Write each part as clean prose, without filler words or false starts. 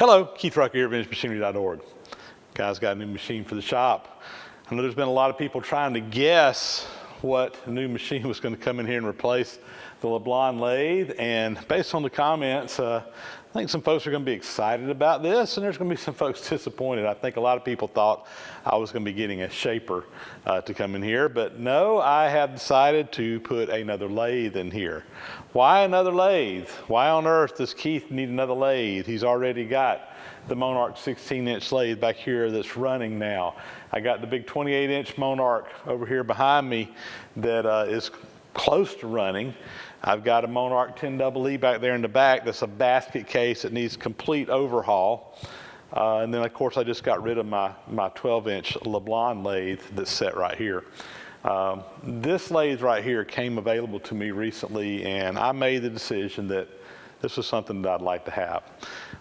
Hello, Keith Rucker here at VintageMachinery.org. Guys, got a new machine for the shop. I know there's been a lot of people trying to guess what new machine was going to come in here and replace the LeBlanc lathe, and based on the comments, I think some folks are going to be excited about this, and there's going to be some folks disappointed. I think a lot of people thought I was going to be getting a shaper to come in here, but no, I have decided to put another lathe in here. Why another lathe? Why on earth does Keith need another lathe? He's already got the Monarch 16-inch lathe back here that's running now. I got the big 28-inch Monarch over here behind me that is close to running. I've got a Monarch 10EE back there in the back that's a basket case that needs complete overhaul. And then of course I just got rid of my 12-inch LeBlanc lathe that's set right here. This lathe right here came available to me recently, and I made the decision that this was something that I'd like to have.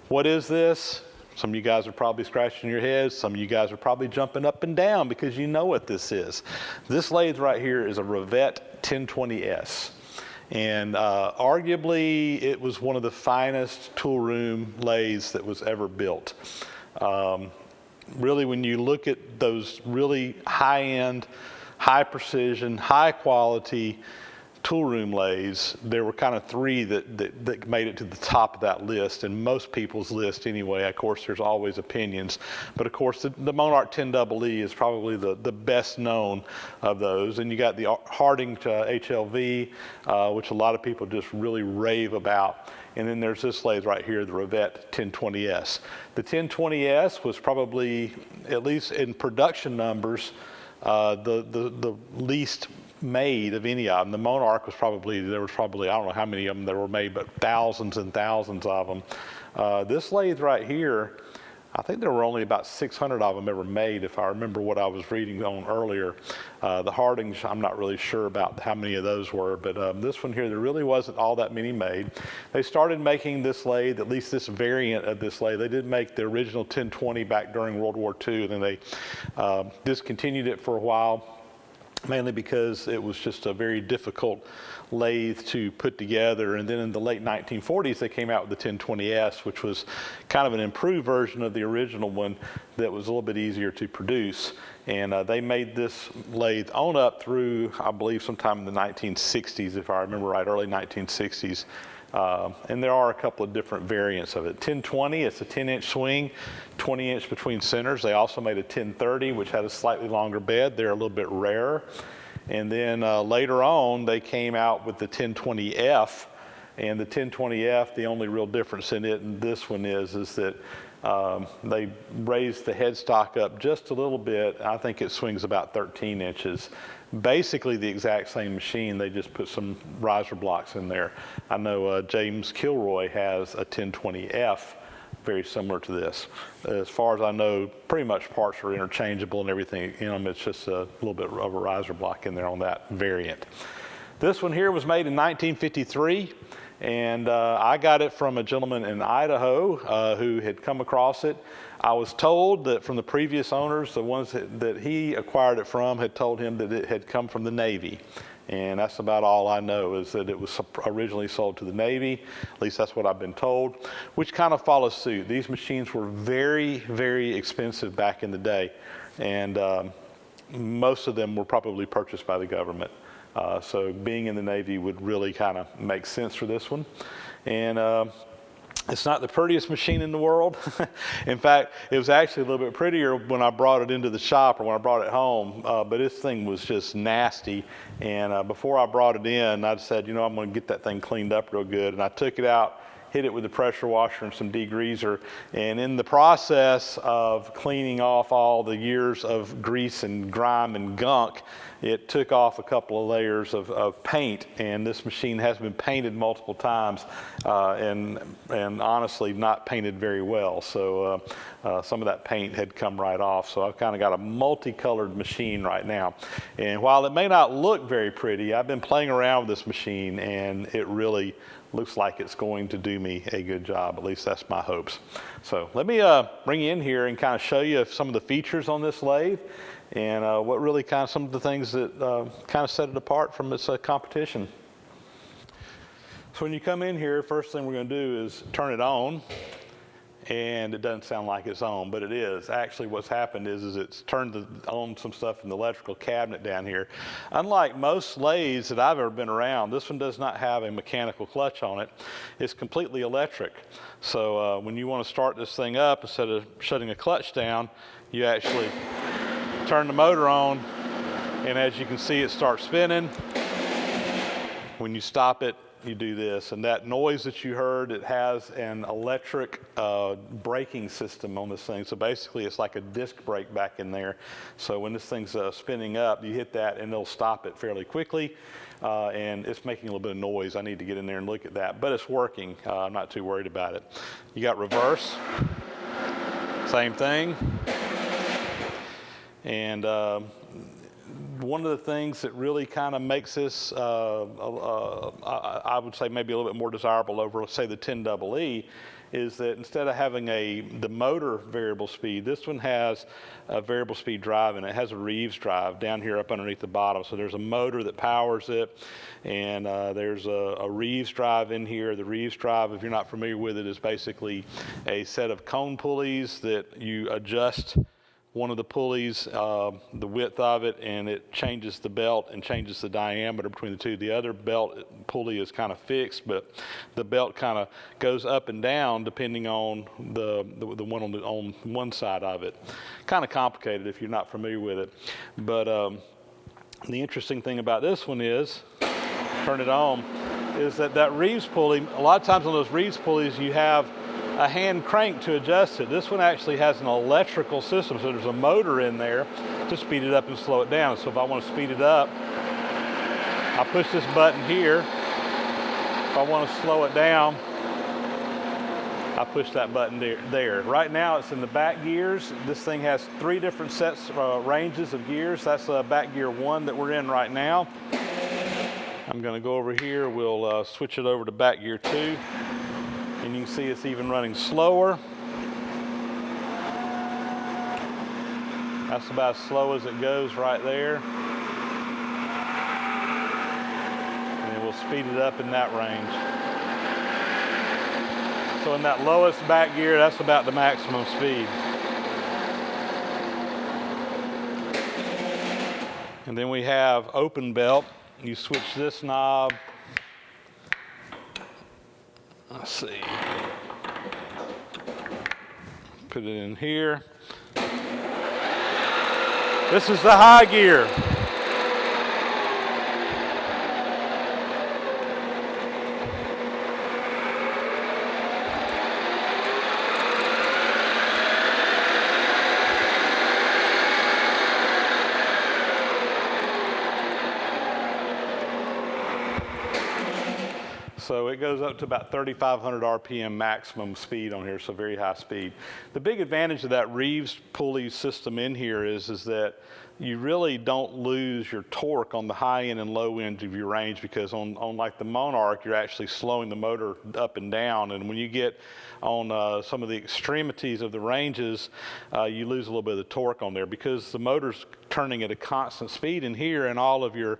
What is this? Some of you guys are probably scratching your heads. Some of you guys are probably jumping up and down because you know what this is. This lathe right here is a Rivett 1020S. And arguably, it was one of the finest tool room lathes that was ever built. Really, when you look at those really high-end, high precision, high quality tool room lathes, there were kind of three that made it to the top of that list, and most people's list anyway. Of course, there's always opinions, but of course the Monarch 10EE is probably the best known of those. And you got the Harding HLV, which a lot of people just really rave about. And then there's this lathe right here, the Rivett 1020S. The 1020S was probably, at least in production numbers, the least made of any of them. The Monarch was probably, there was probably, I don't know how many of them there were made, but thousands and thousands of them. This lathe right here, I think there were only about 600 of them ever made, if I remember what I was reading on earlier. The Hardings, I'm not really sure about how many of those were, but this one here, there really wasn't all that many made. They started making this lathe, at least this variant of this lathe. They did make the original 1020 back during World War II, and then they discontinued it for a while, mainly because it was just a very difficult lathe to put together. And then in the late 1940s, they came out with the 1020S, which was kind of an improved version of the original one that was a little bit easier to produce. And they made this lathe on up through, I believe, sometime in the 1960s, if I remember right, early 1960s. And there are a couple of different variants of it. 1020, it's a 10-inch swing, 20-inch between centers. They also made a 1030, which had a slightly longer bed. They're a little bit rarer. And then later on, they came out with the 1020F. And the 1020F, the only real difference in it and this one is that they raised the headstock up just a little bit. I think it swings about 13 inches. Basically the exact same machine, they just put some riser blocks in there. I know James Kilroy has a 1020F, very similar to this. As far as I know, pretty much parts are interchangeable and everything in them. It's just a little bit of a riser block in there on that variant. This one here was made in 1953. And I got it from a gentleman in Idaho who had come across it. I was told that from the previous owners, the ones that he acquired it from had told him that it had come from the Navy. And that's about all I know, is that it was originally sold to the Navy. At least that's what I've been told, which kind of follows suit. These machines were very, very expensive back in the day. And most of them were probably purchased by the government. So being in the Navy would really kind of make sense for this one. And it's not the prettiest machine in the world. In fact, it was actually a little bit prettier when I brought it into the shop or when I brought it home, but this thing was just nasty. And before I brought it in, I said, you know, I'm going to get that thing cleaned up real good. And I took it out, hit it with a pressure washer and some degreaser. And in the process of cleaning off all the years of grease and grime and gunk, it took off a couple of layers of paint. And this machine has been painted multiple times and honestly not painted very well. So some of that paint had come right off. So I've kind of got a multicolored machine right now. And while it may not look very pretty, I've been playing around with this machine and it really looks like it's going to do me a good job. At least that's my hopes. So let me bring you in here and kind of show you some of the features on this lathe and what really kind of some of the things that kind of set it apart from its competition. So when you come in here, first thing we're going to do is turn it on. and it doesn't sound like it's on, but it is. Actually, what's happened is it's turned on some stuff in the electrical cabinet down here. Unlike most lathes that I've ever been around, this one does not have a mechanical clutch on it. It's completely electric. So when you want to start this thing up, instead of shutting a clutch down, you actually turn the motor on, and as you can see, it starts spinning. When you stop it, you do this, and that noise that you heard, it has an electric braking system on this thing. So basically it's like a disc brake back in there. So when this thing's spinning up, you hit that and it'll stop it fairly quickly, and it's making a little bit of noise. I need to get in there and look at that, but it's working. I'm not too worried about it. You got reverse, same thing. And one of the things that really kind of makes this, I would say maybe a little bit more desirable over, let's say, the 10EE, is that instead of having the motor variable speed, this one has a variable speed drive, and it has a Reeves drive down here up underneath the bottom. So there's a motor that powers it, and there's a Reeves drive in here. The Reeves drive, if you're not familiar with it, is basically a set of cone pulleys that you adjust one of the pulleys, the width of it, and it changes the belt and changes the diameter between the two. The other belt pulley is kind of fixed, but the belt kind of goes up and down depending on the one on one side of it. Kind of complicated if you're not familiar with it. But the interesting thing about this one is, turn it on, is that Reeves pulley, a lot of times on those Reeves pulleys you have a hand crank to adjust it. This one actually has an electrical system, so there's a motor in there to speed it up and slow it down. So if I want to speed it up, I push this button here. If I want to slow it down, I push that button there. Right now it's in the back gears. This thing has 3 different sets, ranges of gears. That's back gear 1 that we're in right now. I'm going to go over here. We'll switch it over to back gear 2. And you can see it's even running slower. That's about as slow as it goes right there. And then we'll speed it up in that range. So in that lowest back gear, that's about the maximum speed. And then we have open belt. You switch this knob. Let's see. Put it in here. This is the high gear. So it goes up to about 3,500 RPM maximum speed on here, so very high speed. The big advantage of that Reeves pulley system in here is that you really don't lose your torque on the high end and low end of your range, because on like the Monarch, you're actually slowing the motor up and down. And when you get on some of the extremities of the ranges, you lose a little bit of the torque on there, because the motor's turning at a constant speed in here, and all of your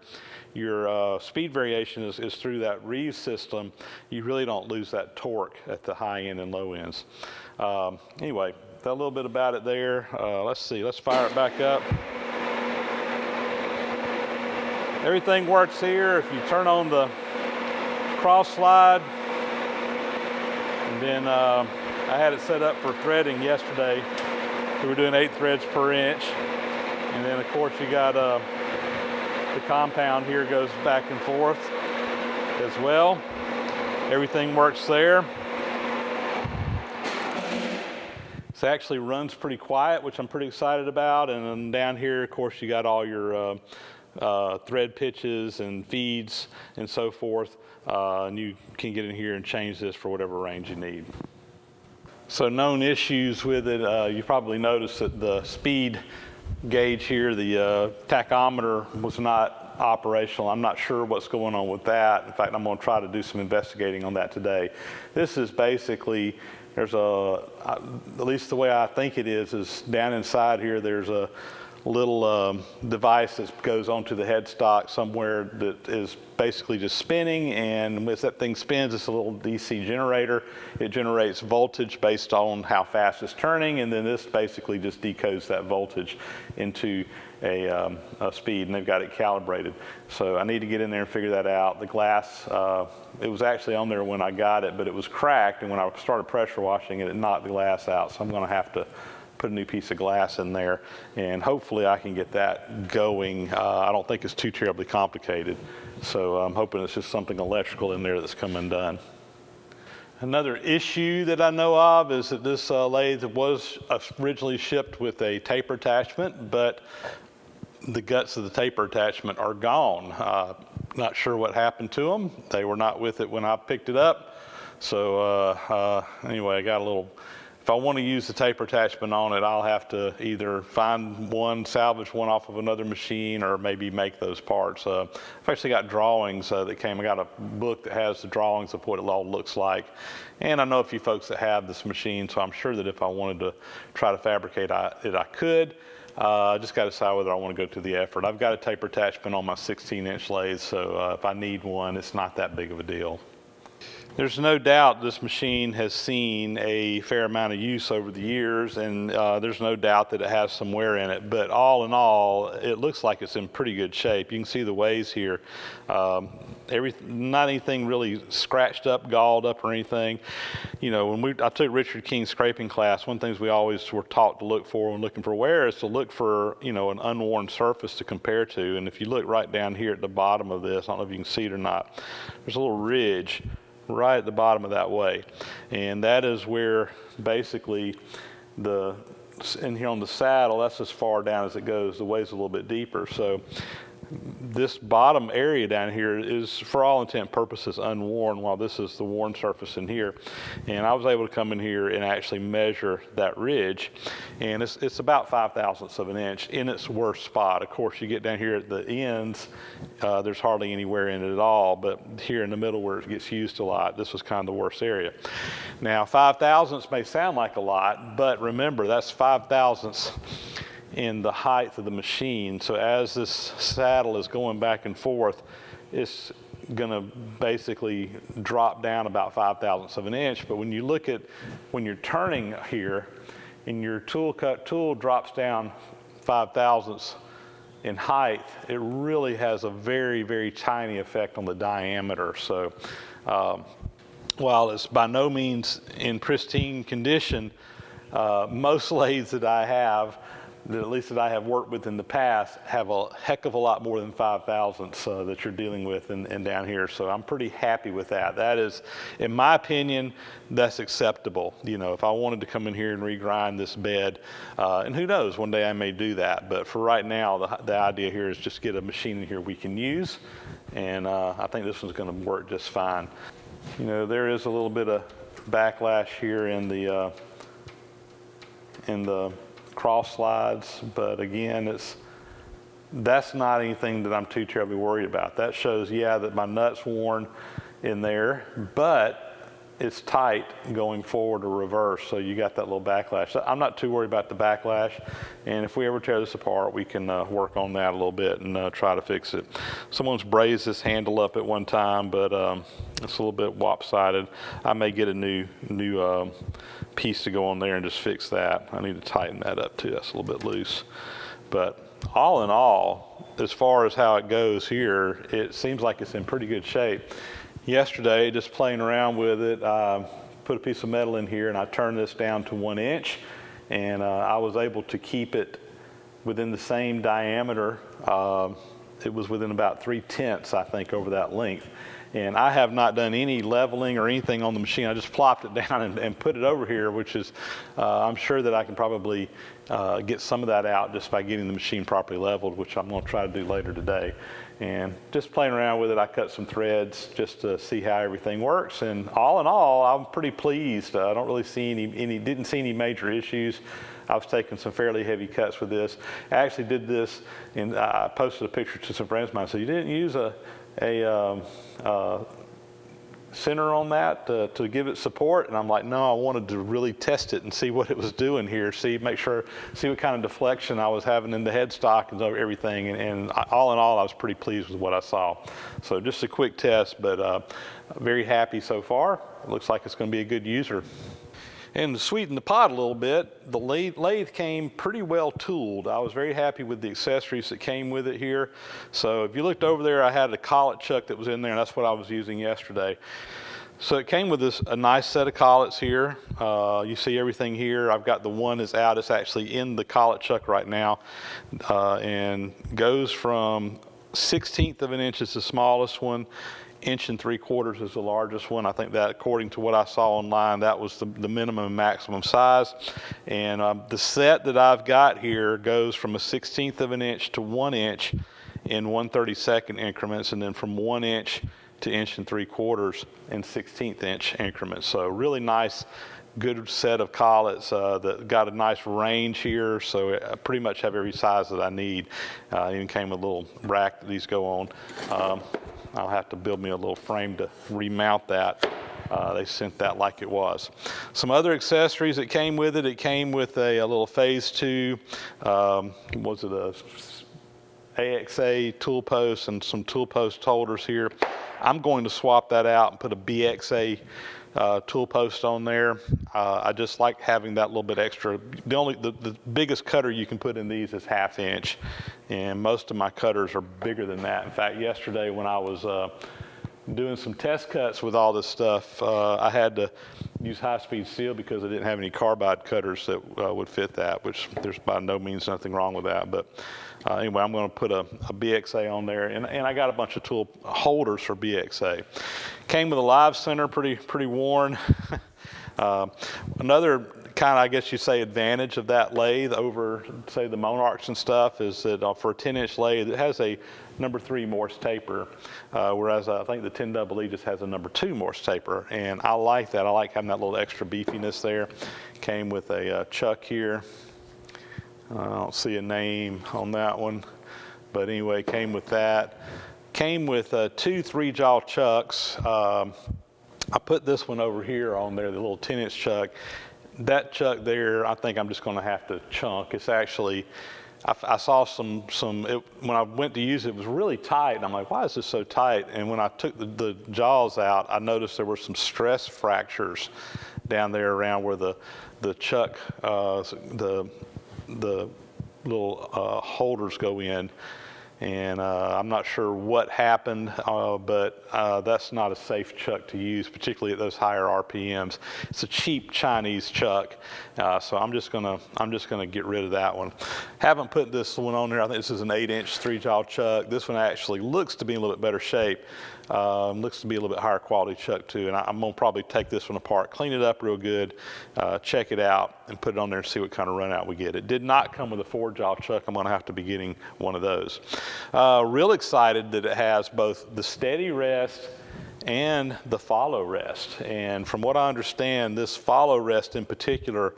speed variation is through that Reeves system. You really don't lose that torque at the high end and low ends. Anyway, a little bit about it there. Let's see, let's fire it back up. Everything works here. If you turn on the cross slide, and then I had it set up for threading yesterday. We were doing 8 threads per inch. And then of course you got the compound here goes back and forth as well. Everything works there. It actually runs pretty quiet, which I'm pretty excited about. And then down here, of course, you got all your thread pitches and feeds and so forth. And you can get in here and change this for whatever range you need. So known issues with it, you probably noticed that the speed gauge here, the tachometer, was not operational. I'm not sure what's going on with that. In fact, I'm going to try to do some investigating on that today. This is basically, there's at least the way I think it is down inside here, there's a little device that goes onto the headstock somewhere that is basically just spinning, and as that thing spins, it's a little DC generator. It generates voltage based on how fast it's turning, and then this basically just decodes that voltage into a speed, and they've got it calibrated. So I need to get in there and figure that out. The glass, it was actually on there when I got it, but it was cracked, and when I started pressure washing it, it knocked the glass out, so I'm going to have to put a new piece of glass in there, and hopefully I can get that going. I don't think it's too terribly complicated, so I'm hoping it's just something electrical in there that's come undone. Another issue that I know of is that this lathe was originally shipped with a taper attachment, but the guts of the taper attachment are gone. Not sure what happened to them. They were not with it when I picked it up. So anyway, I got a little, if I want to use the taper attachment on it, I'll have to either find one, salvage one off of another machine, or maybe make those parts. I've actually got drawings that came. I got a book that has the drawings of what it all looks like. And I know a few folks that have this machine, so I'm sure that if I wanted to try to fabricate it, I could. I just got to decide whether I want to go through the effort. I've got a taper attachment on my 16-inch lathe, so if I need one, it's not that big of a deal. There's no doubt this machine has seen a fair amount of use over the years, and there's no doubt that it has some wear in it, but all in all, it looks like it's in pretty good shape. You can see the ways here. Not anything really scratched up, galled up, or anything. You know, when I took Richard King's scraping class, one of the things we always were taught to look for when looking for wear is to look for, you know, an unworn surface to compare to. And if you look right down here at the bottom of this, I don't know if you can see it or not, there's a little ridge right at the bottom of that way, and that is where basically in here on the saddle, that's as far down as it goes. The way's a little bit deeper, so this bottom area down here is, for all intent and purposes, unworn, while this is the worn surface in here. And I was able to come in here and actually measure that ridge, and it's about 5/1000ths of an inch in its worst spot. Of course, you get down here at the ends, there's hardly anywhere in it at all, but here in the middle where it gets used a lot, this was kind of the worst area. Now, 5/1000ths may sound like a lot, but remember, that's 5/1000ths in the height of the machine. So as this saddle is going back and forth, it's going to basically drop down about 5/1000ths of an inch. But when you look at, when you're turning here and your tool drops down 5/1000ths in height, it really has a very, very tiny effect on the diameter. So while it's by no means in pristine condition, most lathes that I have, at least that I have worked with in the past, have a heck of a lot more than 5/1000ths that you're dealing with and down here. So I'm pretty happy with that. That is, in my opinion, that's acceptable. You know, if I wanted to come in here and regrind this bed, and who knows, one day I may do that. But for right now, the idea here is just get a machine in here we can use, and I think this one's going to work just fine. You know, there is a little bit of backlash here in the cross slides, but again, that's not anything that I'm too terribly worried about. That shows, yeah, that my nut's worn in there, but it's tight going forward or reverse, so you got that little backlash. So I'm not too worried about the backlash, and if we ever tear this apart, we can work on that a little bit and try to fix it. Someone's brazed this handle up at one time, but it's a little bit lopsided. I may get a new piece to go on there and just fix that. I need to tighten that up too. That's a little bit loose. But all in all, as far as how it goes here, it seems like it's in pretty good shape. Yesterday, just playing around with it, I put a piece of metal in here and I turned this down to 1 inch, and I was able to keep it within the same diameter. It was within about 3/10, I think, over that length. And I have not done any leveling or anything on the machine. I just plopped it down and put it over here, which is, I'm sure that I can probably get some of that out just by getting the machine properly leveled, which I'm going to try to do later today. And just playing around with it, I cut some threads just to see how everything works. And all in all, I'm pretty pleased. I don't really see didn't see any major issues. I was taking some fairly heavy cuts with this. I actually did this, and I posted a picture to some friends of mine. So you didn't use a center on that to give it support, and I'm like, no, I wanted to really test it and see what it was doing here, see what kind of deflection I was having in the headstock and everything, and all in all, I was pretty pleased with what I saw. So just a quick test, but very happy so far. It looks like it's going to be a good user. And to sweeten the pot a little bit, the lathe came pretty well tooled. I was very happy with the accessories that came with it here. So if you looked over there, I had a collet chuck that was in there, and that's what I was using yesterday. So it came with a nice set of collets here. You see everything here. I've got the one that's out. It's actually in the collet chuck right now, and goes from 1/16 of an inch is the smallest one. 1 3/4 is the largest one. I think that, according to what I saw online, that was the minimum and maximum size. And the set that I've got here goes from 1/16 of an inch to 1 inch in 1/32 increments, and then from 1 inch to 1 3/4 in 1/16 inch increments. So really nice, good set of collets that got a nice range here. So I pretty much have every size that I need. Even came with a little rack that these go on. I'll have to build me a little frame to remount that. They sent that like it was. Some other accessories that came with it. It came with a little phase 2, was it a AXA tool post and some tool post holders here. I'm going to swap that out and put a BXA tool post on there. I just like having that little bit extra. The biggest cutter you can put in these is 1/2 inch, and most of my cutters are bigger than that. In fact, yesterday when I was doing some test cuts with all this stuff, I had to use high-speed steel because I didn't have any carbide cutters that would fit that, which there's by no means nothing wrong with that. But anyway, I'm going to put a BXA on there, and I got a bunch of tool holders for BXA. Came with a live center, pretty worn. Another kind of, I guess you say, advantage of that lathe over, say, the Monarchs and stuff is that for a 10-inch lathe, it has a number 3 Morse taper, whereas I think the 10EE just has a number 2 Morse taper, and I like that. I like having that little extra beefiness there. Came with a chuck here. I don't see a name on that one, but anyway, came with that. Came with 2 3-jaw chucks. I put this one over here on there, the little 10-inch chuck. That chuck there, I think I'm just going to have to chunk. It's actually, I saw when I went to use it, it was really tight, and I'm like, why is this so tight? And when I took the jaws out, I noticed there were some stress fractures down there around where the chuck, the little holders go in. And I'm not sure what happened, but that's not a safe chuck to use, particularly at those higher RPMs. It's a cheap Chinese chuck, so I'm just gonna get rid of that one. Haven't put this one on there. I think this is an 8-inch 3-jaw chuck. This one actually looks to be in a little bit better shape. Looks to be a little bit higher quality chuck too, and I'm gonna probably take this one apart, clean it up real good, check it out, and put it on there and see what kind of run out we get. It did not come with a 4-jaw chuck. I'm gonna have to be getting one of those. Real excited that it has both the steady rest and the follow rest, and from what I understand, this follow rest in particular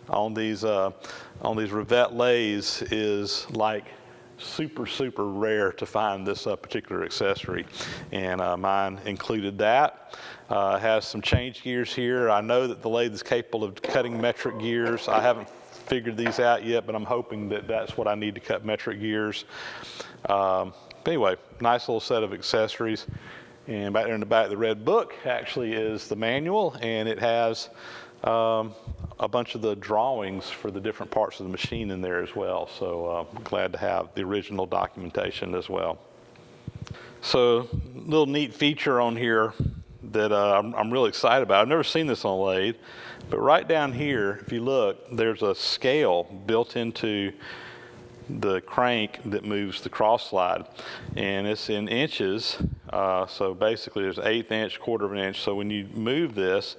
on these Rivett lathes is like super rare to find this particular accessory, and mine included that. Has some change gears here. I know that the lathe is capable of cutting metric gears. I haven't figured these out yet, but I'm hoping that that's what I need to cut metric gears. But anyway, nice little set of accessories. And back there in the back of the red book actually is the manual, and it has a bunch of the drawings for the different parts of the machine in there as well. So I'm glad to have the original documentation as well. So little neat feature on here that I'm really excited about. I've never seen this on a lathe, but right down here, if you look, there's a scale built into the crank that moves the cross slide, and it's in inches. So basically there's 1/8 inch, 1/4 of an inch. So when you move this,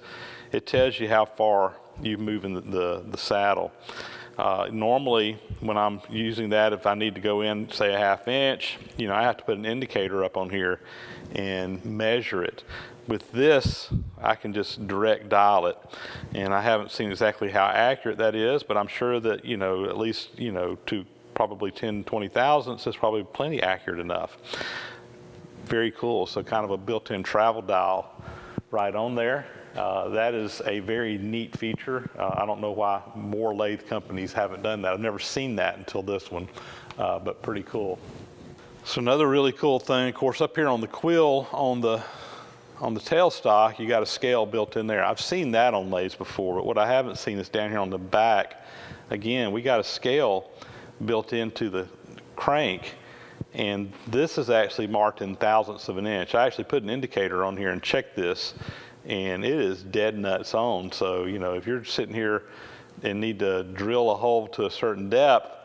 it tells you how far you're moving the saddle. Normally, when I'm using that, if I need to go in, say, 1/2 inch, I have to put an indicator up on here and measure it. With this, I can just direct dial it, and I haven't seen exactly how accurate that is, but I'm sure that, at least, to probably 10, 20 thousandths is probably plenty accurate enough. Very cool. So kind of a built-in travel dial right on there. That is a very neat feature. I don't know why more lathe companies haven't done that. I've never seen that until this one, but pretty cool. So another really cool thing, of course, up here on the quill on the tailstock, you got a scale built in there. I've seen that on lathes before, but what I haven't seen is down here on the back. Again, we got a scale built into the crank, and this is actually marked in thousandths of an inch. I actually put an indicator on here and checked this, and it is dead nuts on. So, you know, if you're sitting here and need to drill a hole to a certain depth,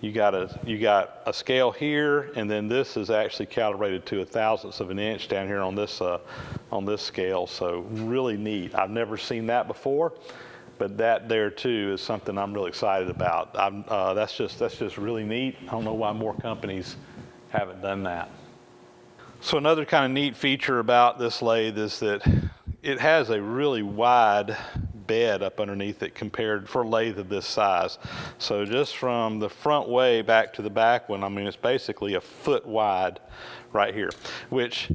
you got a scale here, and then this is actually calibrated to a thousandths of an inch down here on this scale. So really neat. I've never seen that before, but that there too is something I'm really excited about. That's just really neat. I don't know why more companies haven't done that. So another kind of neat feature about this lathe is that it has a really wide bed up underneath it compared for a lathe of this size. So just from the front way back to the back one, I mean, it's basically a foot wide right here, which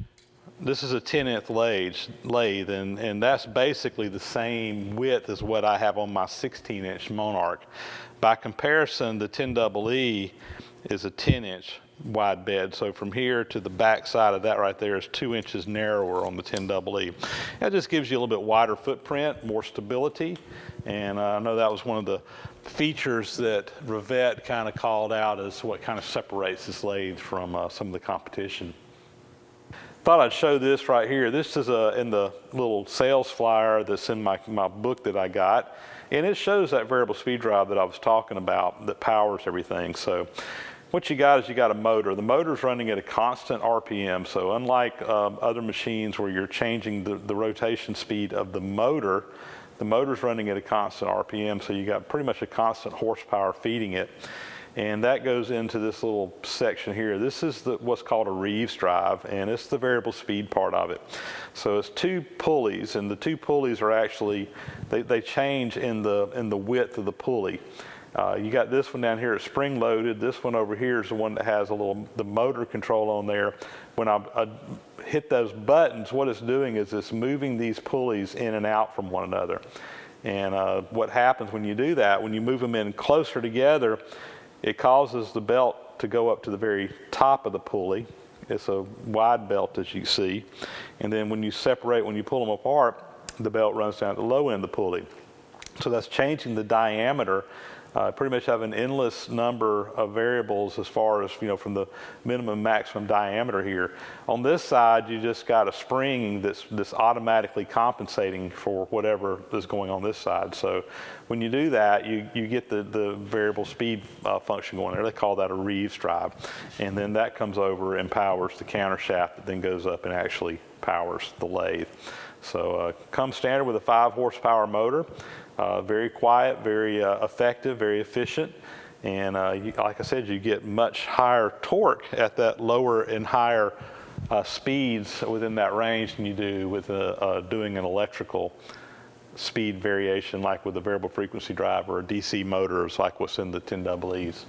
this is a 10th lathe, and that's basically the same width as what I have on my 16-inch Monarch. By comparison, the 10EE is a 10-inch wide bed. So from here to the back side of that right there is 2 inches narrower on the 10EE. That just gives you a little bit wider footprint, more stability, and I know that was one of the features that Rivett kind of called out as what kind of separates this lathe from some of the competition. Thought I'd show this right here. This is in the little sales flyer that's in my book that I got, and it shows that variable speed drive that I was talking about that powers everything. So what you got is you got a motor. The motor's running at a constant RPM. So unlike other machines where you're changing the rotation speed of the motor's running at a constant RPM. So you got pretty much a constant horsepower feeding it. And that goes into this little section here. This is what's called a Reeves drive, and it's the variable speed part of it. So it's 2 pulleys, and the 2 pulleys are actually, they change in the width of the pulley. You got this one down here, it's spring loaded. This one over here is the one that has the motor control on there. When I hit those buttons, what it's doing is it's moving these pulleys in and out from one another. And what happens when you do that, when you move them in closer together, it causes the belt to go up to the very top of the pulley. It's a wide belt, as you see. And then when you pull them apart, the belt runs down at the low end of the pulley. So that's changing the diameter. Pretty much have an endless number of variables as far as, you know, from the minimum maximum diameter here. On this side, you just got a spring that's automatically compensating for whatever is going on this side. So when you do that, you get the variable speed function going there. They call that a Reeves drive. And then that comes over and powers the counter shaft that then goes up and actually powers the lathe. So comes standard with a 5 horsepower motor. Very quiet, very effective, very efficient, and like I said, you get much higher torque at that lower and higher speeds within that range than you do with doing an electrical speed variation like with a variable frequency drive or a DC motor, like what's in the 10EEs.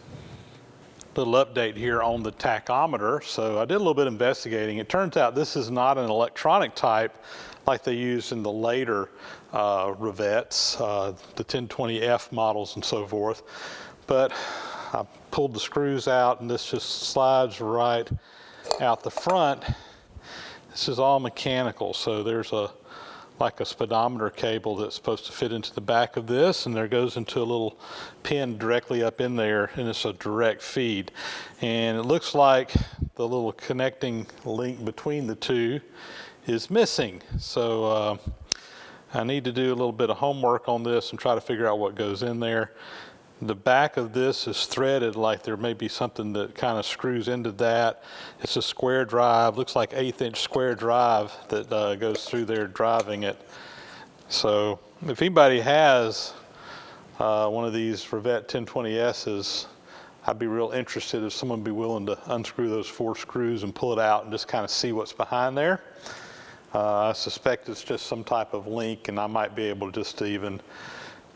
Little update here on the tachometer. So I did a little bit of investigating. It turns out this is not an electronic type like they use in the later Rivetts, the 1020F models and so forth. But I pulled the screws out, and this just slides right out the front. This is all mechanical, so there's like a speedometer cable that's supposed to fit into the back of this, and there goes into a little pin directly up in there, and it's a direct feed. And it looks like the little connecting link between the two is missing. So I need to do a little bit of homework on this and try to figure out what goes in there. The back of this is threaded, like there may be something that kind of screws into that. It's a square drive, looks like 1/8-inch square drive that goes through there driving it. So if anybody has one of these Rivett 1020S's, I'd be real interested if someone would be willing to unscrew those 4 screws and pull it out and just kind of see what's behind there. I suspect it's just some type of link, and I might be able just to even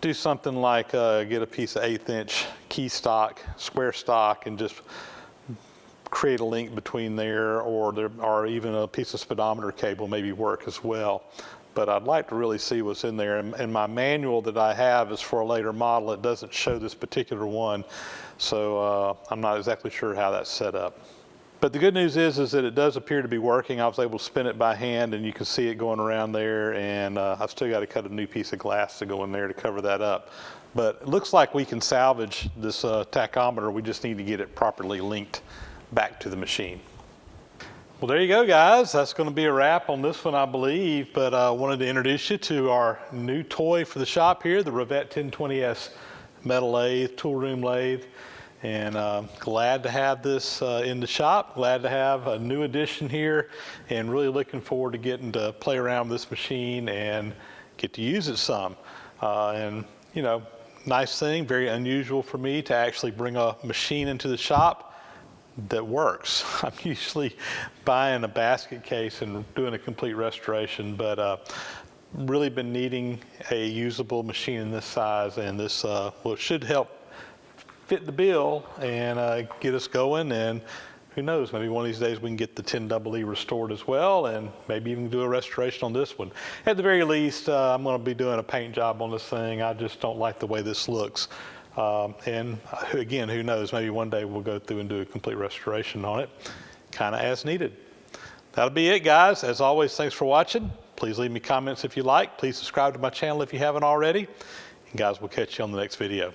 do something like get a piece of 1/8-inch key stock, square stock, and just create a link between there, or even a piece of speedometer cable maybe work as well. But I'd like to really see what's in there. And my manual that I have is for a later model. It doesn't show this particular one, so I'm not exactly sure how that's set up. But the good news is that it does appear to be working. I was able to spin it by hand, and you can see it going around there, and I've still got to cut a new piece of glass to go in there to cover that up. But it looks like we can salvage this tachometer. We just need to get it properly linked back to the machine. Well, there you go, guys. That's going to be a wrap on this one, I believe. But I wanted to introduce you to our new toy for the shop here, the Rivett 1020S metal lathe, tool room lathe. And glad to have this in the shop. Glad to have a new addition here, and really looking forward to getting to play around with this machine and get to use it some. And you know, nice thing, very unusual for me to actually bring a machine into the shop that works. I'm usually buying a basket case and doing a complete restoration, but really been needing a usable machine in this size, and this well, should help fit the bill and get us going. And who knows, maybe one of these days we can get the 10EE restored as well, and maybe even do a restoration on this one. At the very least, I'm going to be doing a paint job on this thing. I just don't like the way this looks. And again, who knows, maybe one day we'll go through and do a complete restoration on it, kind of as needed. That'll be it, guys. As always, thanks for watching. Please leave me comments if you like. Please subscribe to my channel if you haven't already. And guys, we'll catch you on the next video.